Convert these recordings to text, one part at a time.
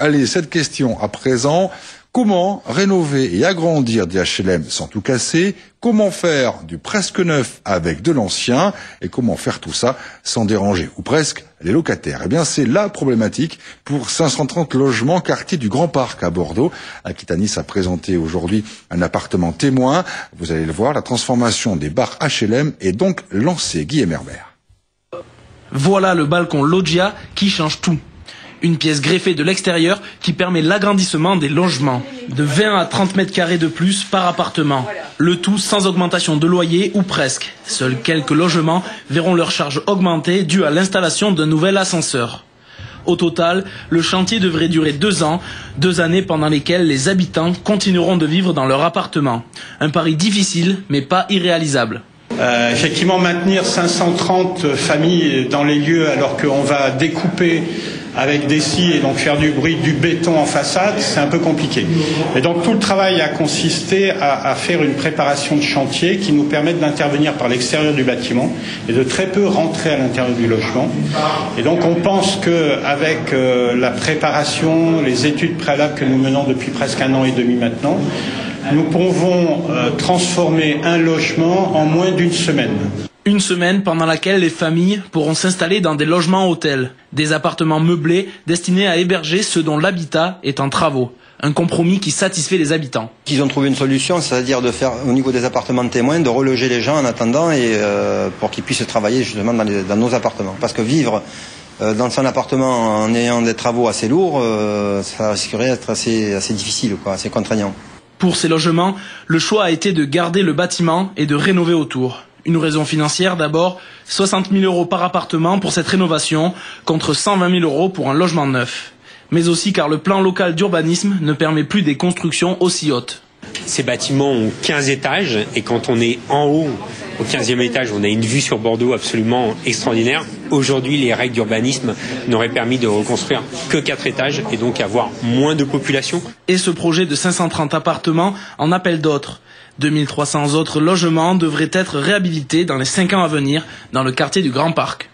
Allez, cette question à présent. Comment rénover et agrandir des HLM sans tout casser? Comment faire du presque neuf avec de l'ancien? Et comment faire tout ça sans déranger, ou presque, les locataires? Eh bien, c'est la problématique pour 530 logements quartier du Grand Parc à Bordeaux. Aquitanis a présenté aujourd'hui un appartement témoin. Vous allez le voir, la transformation des bars HLM est donc lancée. Guillaume Herbert. Voilà le balcon loggia qui change tout. Une pièce greffée de l'extérieur qui permet l'agrandissement des logements. De 20 à 30 mètres carrés de plus par appartement. Le tout sans augmentation de loyer ou presque. Seuls quelques logements verront leur charge augmenter due à l'installation d'un nouvel ascenseur. Au total, le chantier devrait durer 2 ans, 2 années pendant lesquelles les habitants continueront de vivre dans leur appartement. Un pari difficile, mais pas irréalisable. Effectivement, maintenir 530 familles dans les lieux alors qu'on va découper avec des scies et donc faire du bruit, du béton en façade, c'est un peu compliqué. Et donc tout le travail a consisté à faire une préparation de chantier qui nous permette d'intervenir par l'extérieur du bâtiment et de très peu rentrer à l'intérieur du logement. Et donc on pense qu'avec la préparation, les études préalables que nous menons depuis presque 1 an et demi maintenant, nous pouvons transformer un logement en moins d'1 semaine. Une semaine pendant laquelle les familles pourront s'installer dans des logements hôtels, des appartements meublés destinés à héberger ceux dont l'habitat est en travaux. Un compromis qui satisfait les habitants. Ils ont trouvé une solution, c'est-à-dire de faire au niveau des appartements témoins, de reloger les gens en attendant et pour qu'ils puissent travailler justement dans nos appartements. Parce que vivre dans son appartement en ayant des travaux assez lourds, ça risquerait d'être assez difficile, assez contraignant. Pour ces logements, le choix a été de garder le bâtiment et de rénover autour. Une raison financière d'abord, 60 000 € par appartement pour cette rénovation, contre 120 000 € pour un logement neuf. Mais aussi car le plan local d'urbanisme ne permet plus des constructions aussi hautes. Ces bâtiments ont 15 étages et quand on est en haut, au 15e étage, on a une vue sur Bordeaux absolument extraordinaire. Aujourd'hui, les règles d'urbanisme n'auraient permis de reconstruire que 4 étages et donc avoir moins de population. Et ce projet de 530 appartements en appelle d'autres. 2300 autres logements devraient être réhabilités dans les 5 ans à venir dans le quartier du Grand Parc.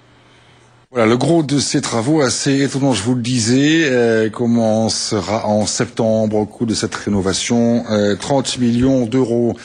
Voilà, le gros de ces travaux, assez étonnant, je vous le disais, commencera en septembre au cours de cette rénovation, 30 millions d'euros.